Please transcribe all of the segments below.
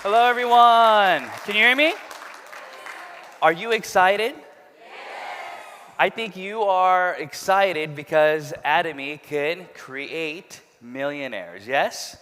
Hello, everyone. Can you hear me? Are you excited? I think you are excited because Atomy can create millionaires, yes?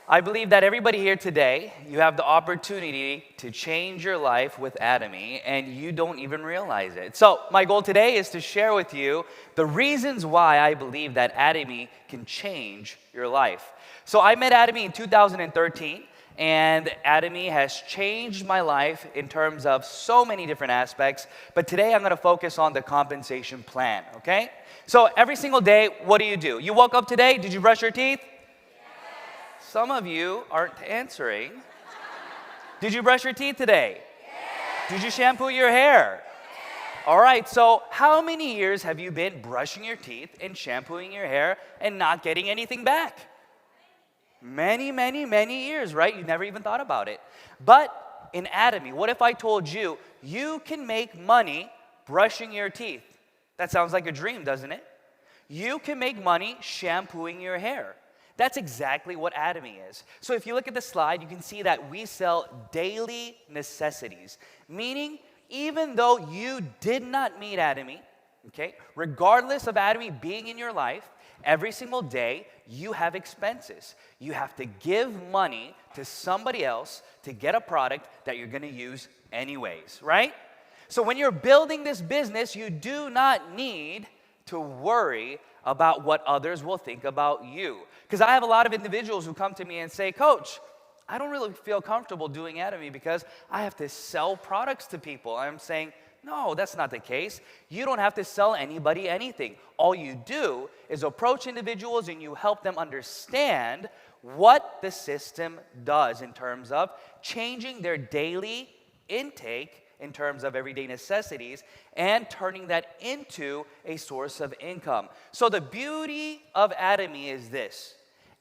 I believe that everybody here today, you have the opportunity to change your life with Atomy, and you don't even realize it. So my goal today is to share with you the reasons why I believe that Atomy can change your life. So I met Atomy in 2013, and Atomy has changed my life in terms of so many different aspects, but today I'm going to focus on the compensation plan, okay? So every single day, what do? You woke up today, did you brush your teeth? Some of you aren't answering. Did you brush your teeth today? Did you shampoo your hair? All right, so how many years have you been brushing your teeth and shampooing your hair and not getting anything back? Many, many, many years, right? You never even thought about it. But in Atomy, what if I told you, you can make money brushing your teeth? That sounds like a dream, doesn't it? You can make money shampooing your hair. That's exactly what Atomy is. So if you look at the slide, you can see that we sell daily necessities, meaning even though you did not meet Atomy, okay, regardless of Atomy being in your life, every single day you have expenses. You have to give money to somebody else to get a product that you're going to use anyways, right? So when you're building this business, you do not need to worry about what others will think about you. Because I have a lot of individuals who come to me and say, Coach, I don't really feel comfortable doing Atomy because I have to sell products to people. I'm saying, no, that's not the case. You don't have to sell anybody anything. All you do is approach individuals and you help them understand what the system does in terms of changing their daily intake in terms of everyday necessities and turning that into a source of income. So the beauty of Atomy is this.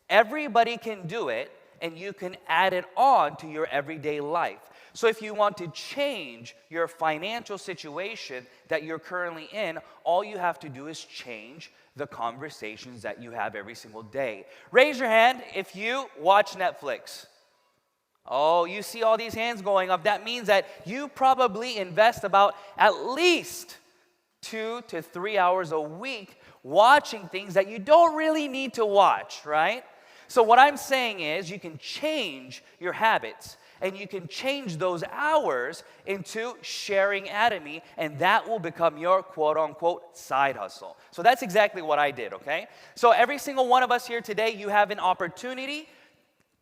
Everybody can do it, and you can add it on to your everyday life. So if you want to change your financial situation that you're currently in, all you have to do is change the conversations that you have every single day. Raise your hand if you watch Netflix. Oh, you see all these hands going up. That means that you probably invest about at least 2 to 3 hours a week watching things that you don't really need to watch, right? So what I'm saying is you can change your habits and you can change those hours into sharing Atomy, and that will become your quote-unquote side hustle. So that's exactly what I did, okay? So every single one of us here today, you have an opportunity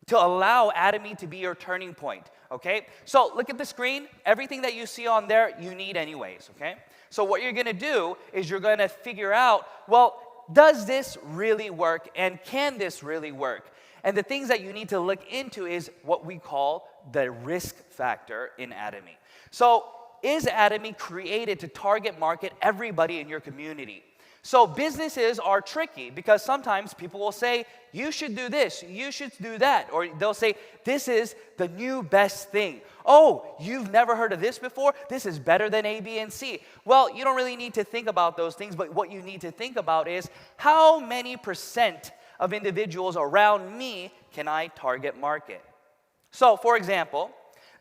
to allow Atomy to be your turning point, okay? So look at the screen. Everything that you see on there, you need anyways, okay? So what you're going to do is you're going to figure out, well, does this really work and can this really work? And the things that you need to look into is what we call the risk factor in Atomy. So is Atomy created to target market everybody in your community? So businesses are tricky because sometimes people will say, you should do this, you should do that. Or they'll say, this is the new best thing. Oh, you've never heard of this before? This is better than A, B, and C. Well, you don't really need to think about those things, but what you need to think about is how many % of individuals around me can I target market? So, for example,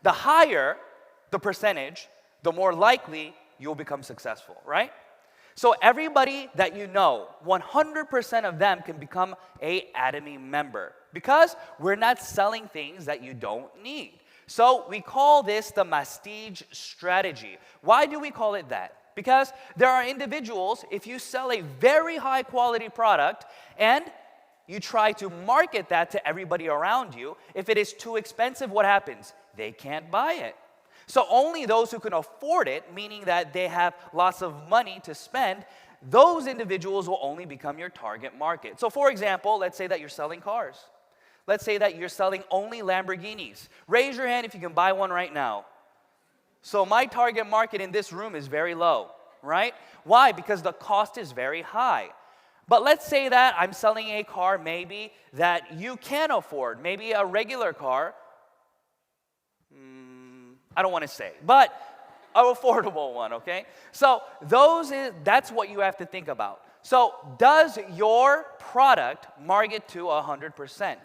the higher the percentage, the more likely you'll become successful, right? So everybody that you know, 100% of them can become a Atomy member because we're not selling things that you don't need. So we call this the MASSTIGE strategy. Why do we call it that? Because there are individuals, if you sell a very high quality product and you try to market that to everybody around you, if it is too expensive, what happens? They can't buy it. So only those who can afford it, meaning that they have lots of money to spend, those individuals will only become your target market. So for example, let's say that you're selling cars. Let's say that you're selling only Lamborghinis. Raise your hand if you can buy one right now. So my target market in this room is very low, right? Why? Because the cost is very high. But let's say that I'm selling a car maybe that you can afford, maybe a regular car. I don't want to say, but an affordable one, okay? So that's what you have to think about. So does your product market to 100%?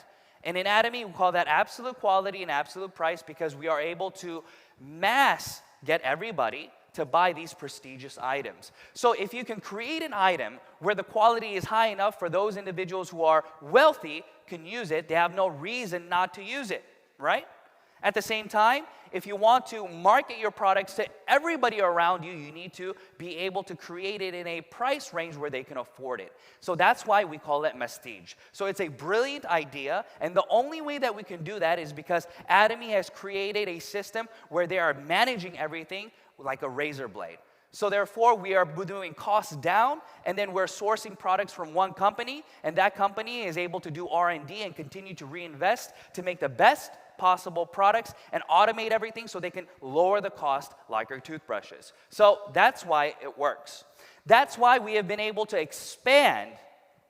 And in Atomy, we call that absolute quality and absolute price because we are able to mass get everybody to buy these prestigious items. So if you can create an item where the quality is high enough for those individuals who are wealthy can use it, they have no reason not to use it, right? At the same time, if you want to market your products to everybody around you, you need to be able to create it in a price range where they can afford it. So that's why we call it MASSTIGE. So it's a brilliant idea, and the only way that we can do that is because Atomy has created a system where they are managing everything like a razor blade. So therefore, we are doing costs down, and then we're sourcing products from one company, and that company is able to do R&D and continue to reinvest to make the best possible products and automate everything so they can lower the cost like our toothbrushes. So that's why it works. That's why we have been able to expand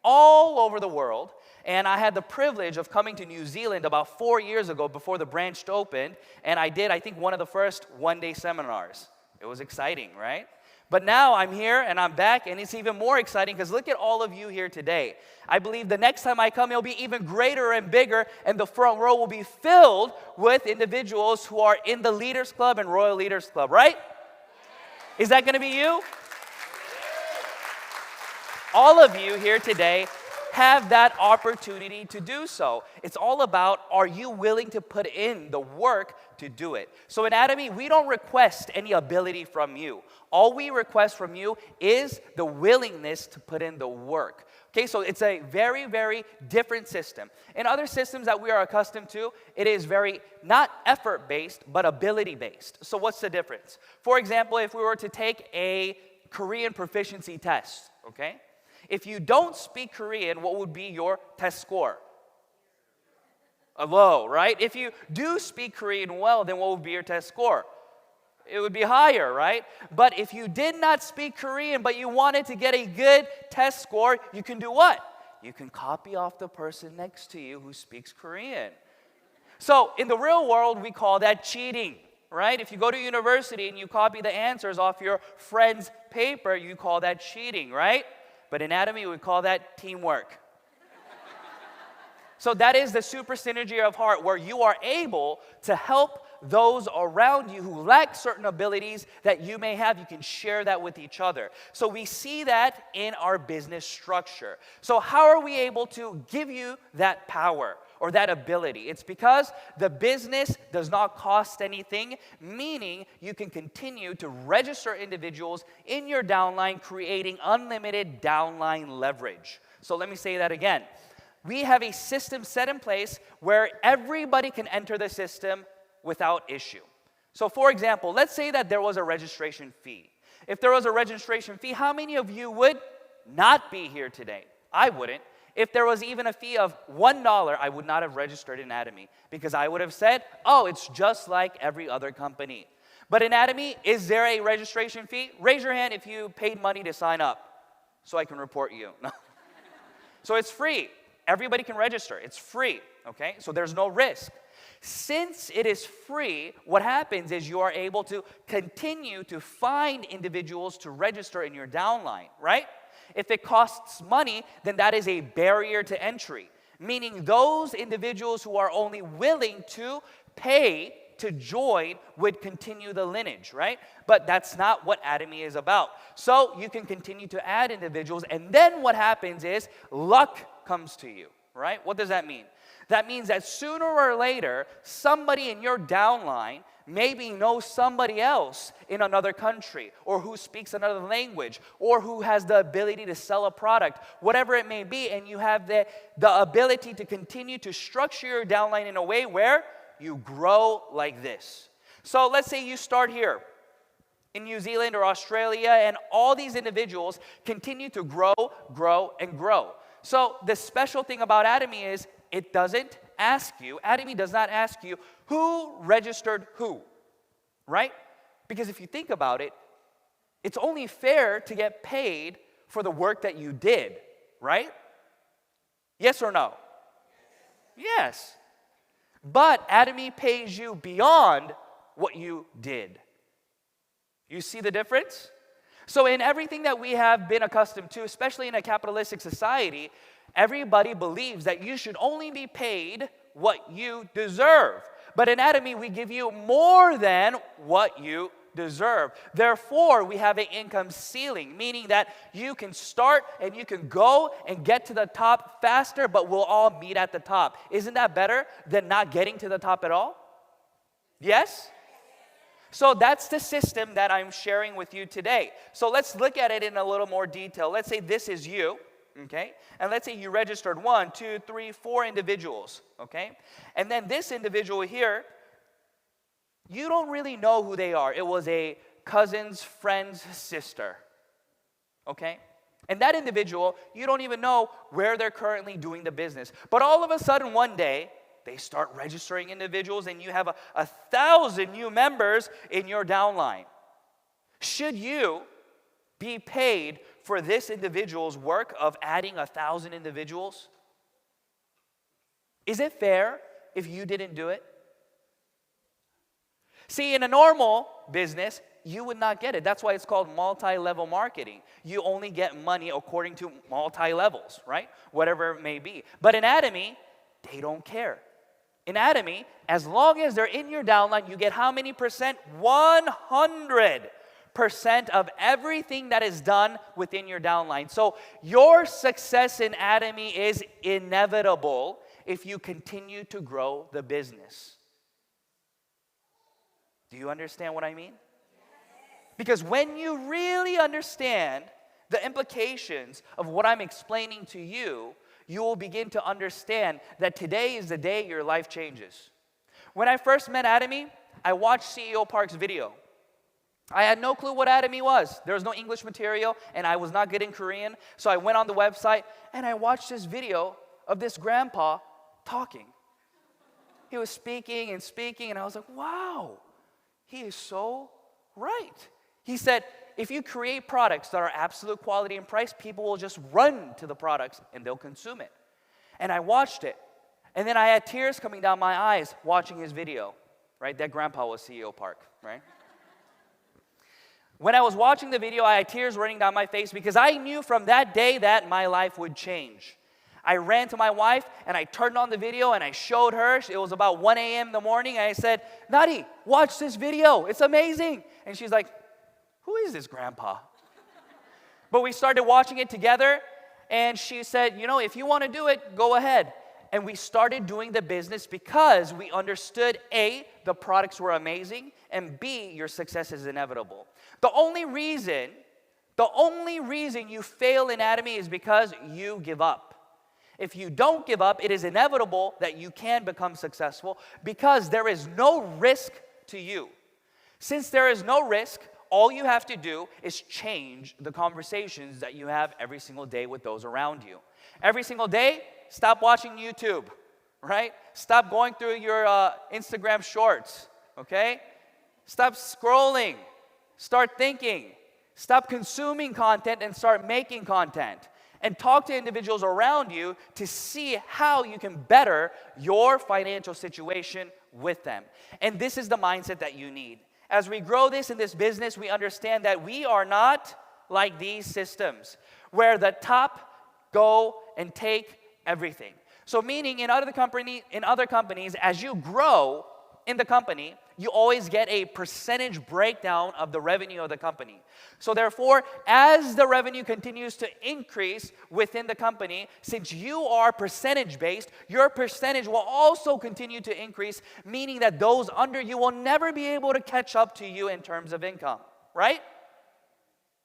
all over the world. And I had the privilege of coming to New Zealand about 4 years ago before the branch opened. And I did, I think, one of the first one-day seminars. It was exciting, right? But now I'm here and I'm back, and it's even more exciting because look at all of you here today. I believe the next time I come, it'll be even greater and bigger, and the front row will be filled with individuals who are in the Leaders Club and Royal Leaders Club, right? Is that going to be you? All of you here today have that opportunity to do so. It's all about, are you willing to put in the work to do it? So in Atomy, we don't request any ability from you. All we request from you is the willingness to put in the work. Okay, so it's a very, very different system. In other systems that we are accustomed to, it is very not effort-based, but ability-based. So what's the difference? For example, if we were to take a Korean proficiency test, okay? If you don't speak Korean, what would be your test score? A low, right? If you do speak Korean well, then what would be your test score? It would be higher, right? But if you did not speak Korean, but you wanted to get a good test score, you can do what? You can copy off the person next to you who speaks Korean. So in the real world, we call that cheating, right? If you go to university and you copy the answers off your friend's paper, you call that cheating, right? But in Atomy, we call that teamwork. So that is the super synergy of heart, where you are able to help those around you who lack certain abilities that you may have. You can share that with each other. So we see that in our business structure. So how are we able to give you that power or that ability? It's because the business does not cost anything, meaning you can continue to register individuals in your downline, creating unlimited downline leverage. So let me say that again. We have a system set in place where everybody can enter the system without issue. So for example, let's say that there was a registration fee. If there was a registration fee, how many of you would not be here today? I wouldn't. If there was even a fee of $1, I would not have registered in Atomy because I would have said, oh, it's just like every other company. But in Atomy, is there a registration fee? Raise your hand if you paid money to sign up so I can report you. So it's free. Everybody can register. It's free, okay? So there's no risk. Since it is free, what happens is you are able to continue to find individuals to register in your downline, right? If it costs money, then that is a barrier to entry, meaning those individuals who are only willing to pay to join would continue the lineage, right? But that's not what Atomy is about. So you can continue to add individuals, and then what happens is luck comes to you, right? What does that mean? That means that sooner or later, somebody in your downline maybe knows somebody else in another country, or who speaks another language, or who has the ability to sell a product, whatever it may be, and you have the ability to continue to structure your downline in a way where you grow like this. So let's say you start here in New Zealand or Australia, and all these individuals continue to grow, and grow. So the special thing about Atomy is it doesn't ask you, Atomy does not ask you who registered who, right? Because if you think about it, it's only fair to get paid for the work that you did, right? Yes or no? Yes. But Atomy pays you beyond what you did. You see the difference? So in everything that we have been accustomed to, especially in a capitalistic society, everybody believes that you should only be paid what you deserve. But in Atomy, we give you more than what you deserve. Therefore, we have an income ceiling, meaning that you can start and you can go and get to the top faster, but we'll all meet at the top. Isn't that better than not getting to the top at all? Yes? So that's the system that I'm sharing with you today. So let's look at it in a little more detail. Let's say this is you, okay? And let's say you registered 1, 2, 3, 4 individuals, okay? And then this individual here, you don't really know who they are. It was a cousin's friend's sister, okay? And that individual, you don't even know where they're currently doing the business. But all of a sudden one day, they start registering individuals and you have 1,000 new members in your downline. Should you be paid for this individual's work of adding 1,000 individuals? Is it fair if you didn't do it? See, in a normal business, you would not get it. That's why it's called multi-level marketing. You only get money according to multi-levels, right? Whatever it may be. But in Atomy, they don't care. In Atomy, as long as they're in your downline, you get how many percent? 100% of everything that is done within your downline. So your success in Atomy is inevitable if you continue to grow the business. Do you understand what I mean? Because when you really understand the implications of what I'm explaining to you, you will begin to understand that today is the day your life changes. When I first met Atomy, I watched CEO Park's video. I had no clue what Atomy was. There was no English material, and I was not good in Korean. So I went on the website, and I watched this video of this grandpa talking. He was speaking, and I was like, wow, he is so right. He said, if you create products that are absolute quality and price, people will just run to the products and they'll consume it. And I watched it. And then I had tears coming down my eyes watching his video, right? That grandpa was CEO Park, right? When I was watching the video, I had tears running down my face because I knew from that day that my life would change. I ran to my wife and I turned on the video and I showed her. It was about 1 a.m. in the morning. And I said, Nadi, watch this video. It's amazing. And she's like, who is this grandpa? But we started watching it together, and she said, you know, if you want to do it, go ahead. And we started doing the business because we understood, A, the products were amazing, and B, your success is inevitable. The only reason you fail in Atomy is because you give up. If you don't give up, it is inevitable that you can become successful because there is no risk to you. Since there is no risk, all you have to do is change the conversations that you have every single day with those around you. Every single day, stop watching YouTube, right? Stop going through your Instagram shorts, okay? Stop scrolling. Start thinking. Stop consuming content and start making content. And talk to individuals around you to see how you can better your financial situation with them. And this is the mindset that you need. As we grow this in this business, we understand that we are not like these systems where the top go and take everything. So meaning in other companies, as you grow in the company, you always get a percentage breakdown of the revenue of the company. So therefore, as the revenue continues to increase within the company, since you are percentage-based, your percentage will also continue to increase, meaning that those under you will never be able to catch up to you in terms of income, right?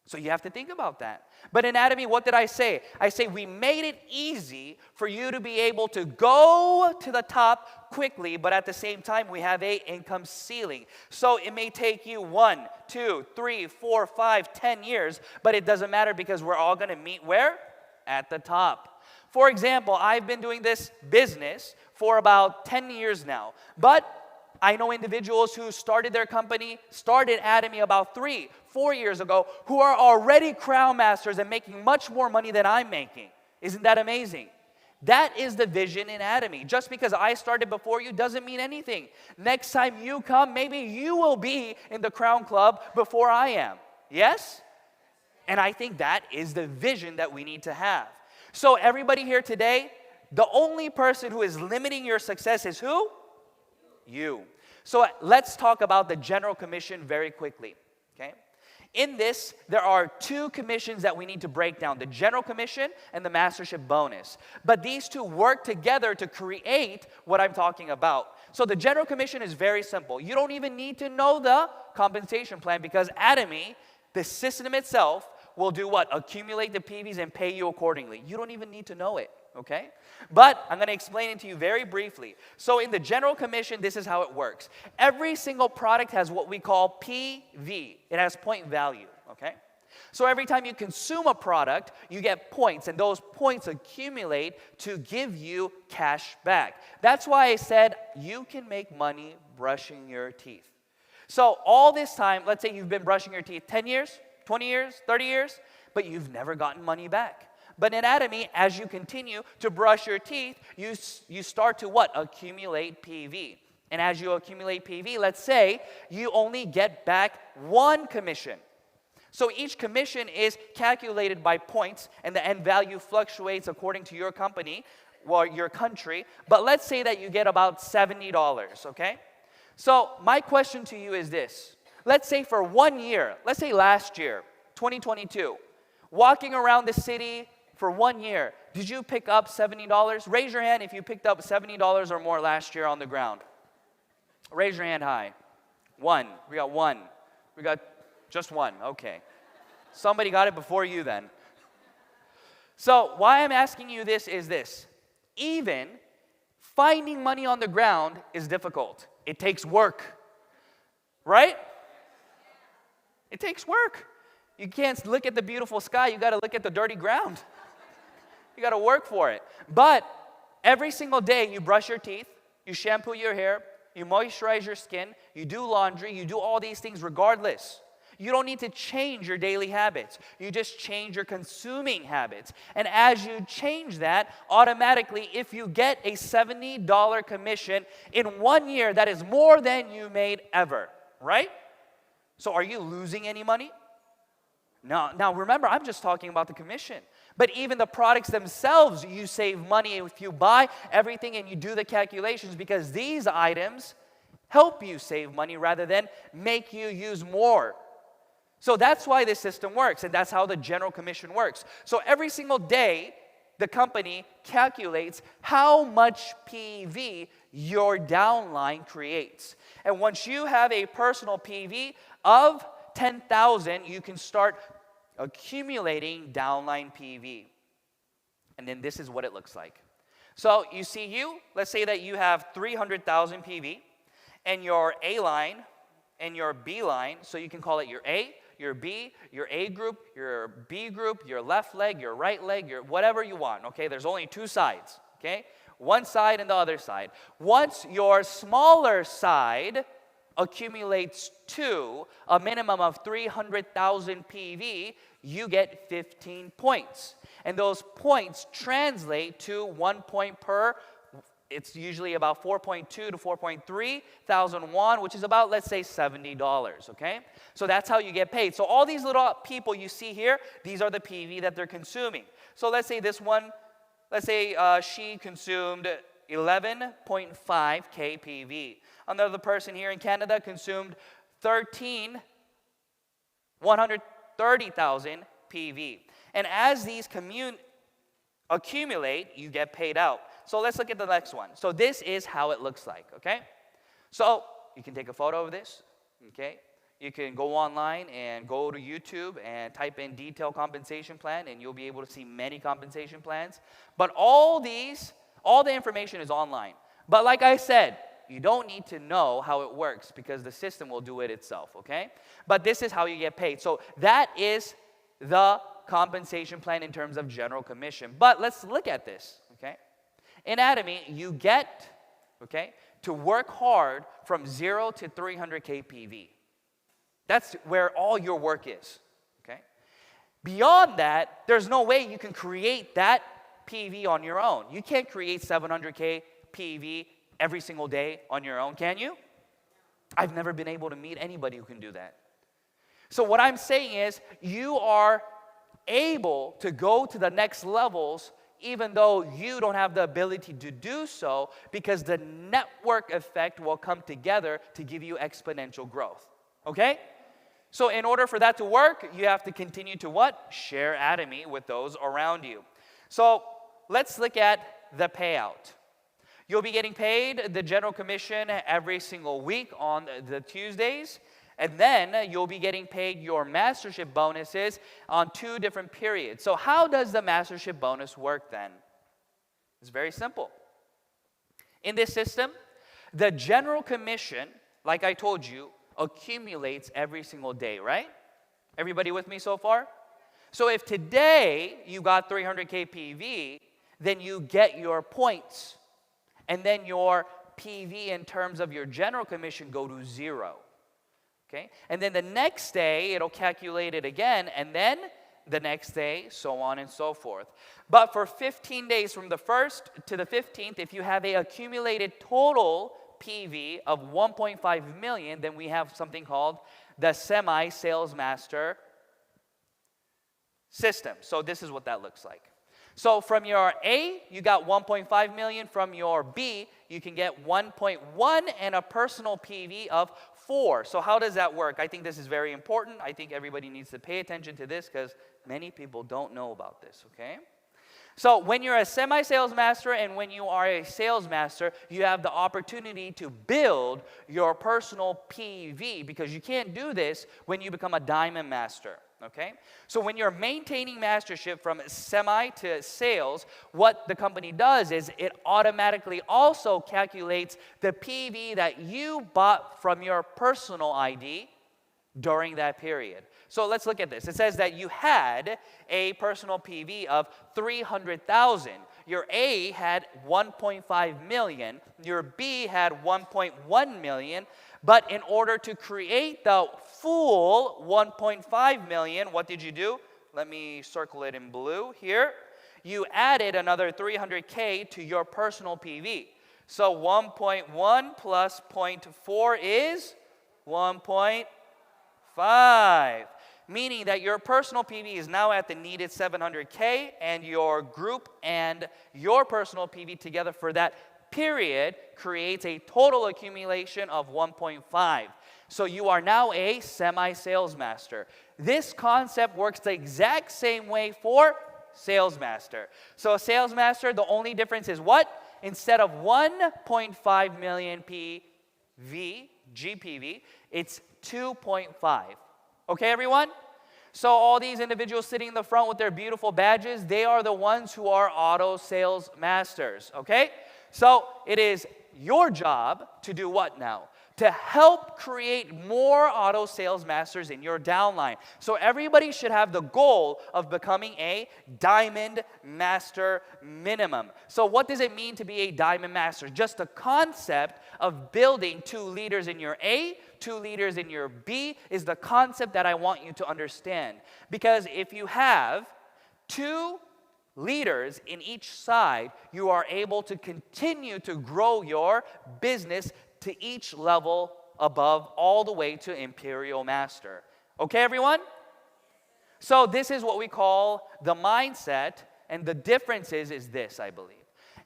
So you have to think about that. But in Atomy, what did I say? I say we made it easy for you to be able to go to the top quickly, but at the same time, we have an income ceiling. So it may take you 1, 2, 3, 4, 5, 10 years, but it doesn't matter because we're all going to meet where? At the top. For example, I've been doing this business for about 10 years now, but I know individuals who started their company, started Atomy about 3, 4 years ago, who are already crown masters and making much more money than I'm making. Isn't that amazing? That is the vision in Atomy. Just because I started before you doesn't mean anything. Next time you come, maybe you will be in the Crown Club before I am. Yes? And I think that is the vision that we need to have. So everybody here today, the only person who is limiting your success is who? You. So let's talk about the general commission very quickly, okay? In this, there are two commissions that we need to break down, the general commission and the mastership bonus. But these two work together to create what I'm talking about. So the general commission is very simple. You don't even need to know the compensation plan because Atomy, the system itself, will do what? Accumulate the PVs and pay you accordingly. You don't even need to know it, okay? But I'm going to explain it to you very briefly. So in the general commission, this is how it works. Every single product has what we call PV. It has point value, okay? So every time you consume a product, you get points, and those points accumulate to give you cash back. That's why I said you can make money brushing your teeth. So all this time, let's say you've been brushing your teeth 10 years, 20 years, 30 years, but you've never gotten money back. But in Atomy, as you continue to brush your teeth, you start to what? Accumulate PV. And as you accumulate PV, let's say you only get back one commission. So each commission is calculated by points, and the end value fluctuates according to your company or your country. But let's say that you get about $70, okay? So my question to you is this. Let's say for 1 year, let's say last year, 2022, walking around the city for 1 year, did you pick up $70? Raise your hand if you picked up $70 or more last year on the ground. Raise your hand high. One. We got one. We got just one. Okay. Somebody got it before you then. So why I'm asking you this is this. Even finding money on the ground is difficult. It takes work. Right? It takes work. You can't look at the beautiful sky. You got to look at the dirty ground. You got to work for it. But every single day you brush your teeth, you shampoo your hair, you moisturize your skin, you do laundry, you do all these things regardless. You don't need to change your daily habits. You just change your consuming habits. And as you change that, automatically, if you get a $70 commission in 1 year, that is more than you made ever, right? So are you losing any money? No. Now remember, I'm just talking about the commission. But even the products themselves, you save money if you buy everything and you do the calculations because these items help you save money rather than make you use more. So that's why this system works, and that's how the general commission works. So every single day, the company calculates how much PV your downline creates. And once you have a personal PV of 10,000, you can start accumulating downline PV. And then this is what it looks like. So you see let's say that you have 300,000 PV, and your A line and your B line, so you can call it your A, your B, your A group, your B group, your left leg, your right leg, your whatever you want, okay? There's only two sides, okay? One side and the other side. Once your smaller side accumulates to a minimum of 300,000 PV, you get 15 points. And those points translate to 1 point per, it's usually about 4.2 to 4.3 thousand won, which is about, let's say, $70, okay? So that's how you get paid. So all these little people you see here, these are the PV that they're consuming. So let's say this one, she consumed 11.5 kPV. Another person here in Canada consumed 130,000 PV. And as these accumulate, you get paid out. So let's look at the next one. So this is how it looks like, okay? So you can take a photo of this, okay? You can go online and go to YouTube and type in detailed compensation plan, and you'll be able to see many compensation plans. But all the information is online. But like I said, you don't need to know how it works because the system will do it itself, okay? But this is how you get paid. So that is the compensation plan in terms of general commission. But let's look at this, okay? In Atomy, you get, okay, to work hard from 0 to 300 kPV. That's where all your work is, okay? Beyond that, there's no way you can create that PV on your own. You can't create 700K PV every single day on your own, can you? I've never been able to meet anybody who can do that. So what I'm saying is you are able to go to the next levels even though you don't have the ability to do so, because the network effect will come together to give you exponential growth. Okay? So in order for that to work, you have to continue to what? Share Atomy with those around you. So let's look at the payout. You'll be getting paid the general commission every single week on the Tuesdays. And then you'll be getting paid your Mastership bonuses on 2 different periods. So how does the Mastership bonus work then? It's very simple. In this system, the general commission, like I told you, accumulates every single day, right? Everybody with me so far? So if today you got 300K PV, then you get your points. And then your PV in terms of your general commission go to 0. Okay? And then the next day, it'll calculate it again, and then the next day, so on and so forth. But for 15 days from the 1st to the 15th, if you have an accumulated total PV of 1.5 million, then we have something called the semi-sales master system. So this is what that looks like. So from your A, you got 1.5 million. From your B, you can get 1.1 and a personal PV of 4. So how does that work? I think this is very important. I think everybody needs to pay attention to this because many people don't know about this, okay? So when you're a semi-sales master and when you are a sales master, you have the opportunity to build your personal PV because you can't do this when you become a diamond master. Okay? So when you're maintaining mastership from semi to sales, what the company does is it automatically also calculates the PV that you bought from your personal ID during that period. So let's look at this. It says that you had a personal PV of 300,000. Your A had 1.5 million. Your B had 1.1 million. But in order to create the full 1.5 million, what did you do? Let me circle it in blue here. You added another 300K to your personal PV. So 1.1 plus 0.4 is 1.5. Meaning that your personal PV is now at the needed 700K, and your group and your personal PV together for that period creates a total accumulation of 1.5. So you are now a semi-sales master. This concept works the exact same way for sales master. So a sales master, the only difference is what? Instead of 1.5 million GPV, it's 2.5. Okay, everyone? So all these individuals sitting in the front with their beautiful badges, they are the ones who are auto sales masters, okay? So it is your job to do what now? To help create more auto sales masters in your downline. So everybody should have the goal of becoming a diamond master minimum. So what does it mean to be a diamond master? Just the concept of building 2 leaders in your A, 2 leaders in your B is the concept that I want you to understand. Because if you have 2 leaders in each side, you are able to continue to grow your business to each level above, all the way to Imperial Master. Okay, everyone? So this is what we call the mindset, and the difference is this, I believe.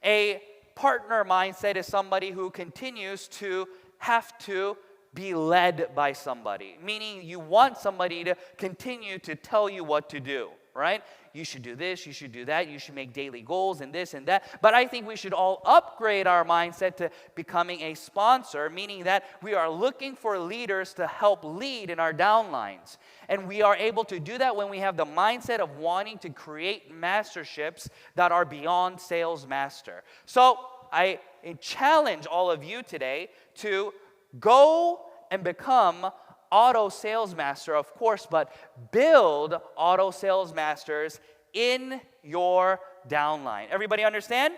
A partner mindset is somebody who continues to have to be led by somebody, meaning you want somebody to continue to tell you what to do, right? You should do this, you should do that, you should make daily goals and this and that. But I think we should all upgrade our mindset to becoming a sponsor, meaning that we are looking for leaders to help lead in our downlines. And we are able to do that when we have the mindset of wanting to create masterships that are beyond sales master. So I challenge all of you today to go and become auto sales master, of course, but build auto sales masters in your downline. Everybody understand?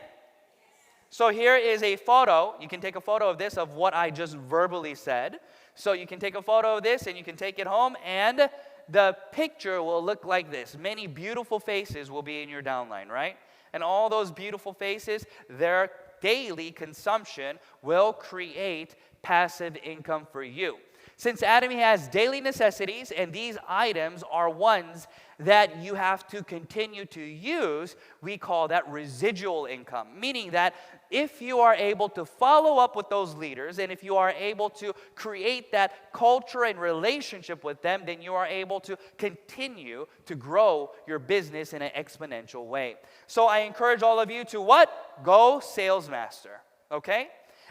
So here is a photo. You can take a photo of this, of what I just verbally said. So you can take a photo of this and you can take it home, and the picture will look like this. Many beautiful faces will be in your downline, right? And all those beautiful faces, their daily consumption will create passive income for you. Since Atomy has daily necessities, and these items are ones that you have to continue to use, we call that residual income. Meaning that if you are able to follow up with those leaders, and if you are able to create that culture and relationship with them, then you are able to continue to grow your business in an exponential way. So I encourage all of you to what? Go Sales Master, okay?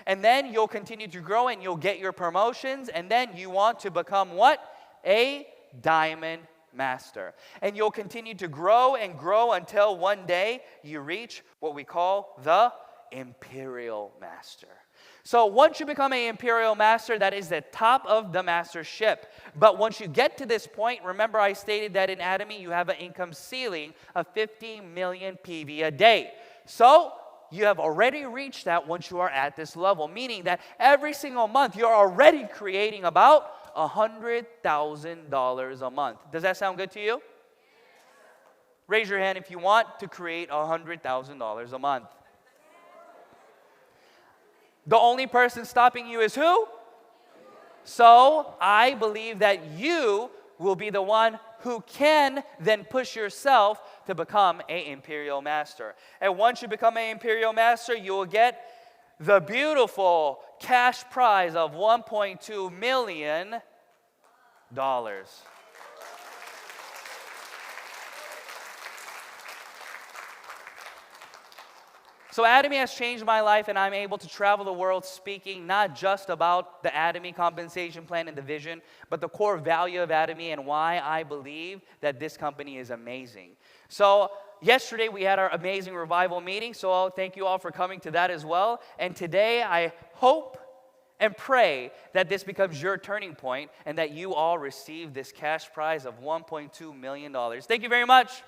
And then you'll continue to grow and you'll get your promotions, and then you want to become what? A Diamond Master. And you'll continue to grow and grow until one day you reach what we call the Imperial Master. So once you become an Imperial Master, that is the top of the Mastership. But once you get to this point, remember I stated that in Atomy you have an income ceiling of 50 million PV a day. So you have already reached that once you are at this level, meaning that every single month you're already creating about $100,000 a month. Does that sound good to you? Raise your hand if you want to create $100,000 a month. The only person stopping you is who? So I believe that you will be the one who can then push yourself to become an Imperial Master. And once you become an Imperial Master, you will get the beautiful cash prize of $1.2 million. So Atomy has changed my life, and I'm able to travel the world speaking not just about the Atomy compensation plan and the vision, but the core value of Atomy and why I believe that this company is amazing. So yesterday we had our amazing revival meeting, so thank you all for coming to that as well. And today I hope and pray that this becomes your turning point and that you all receive this cash prize of $1.2 million. Thank you very much.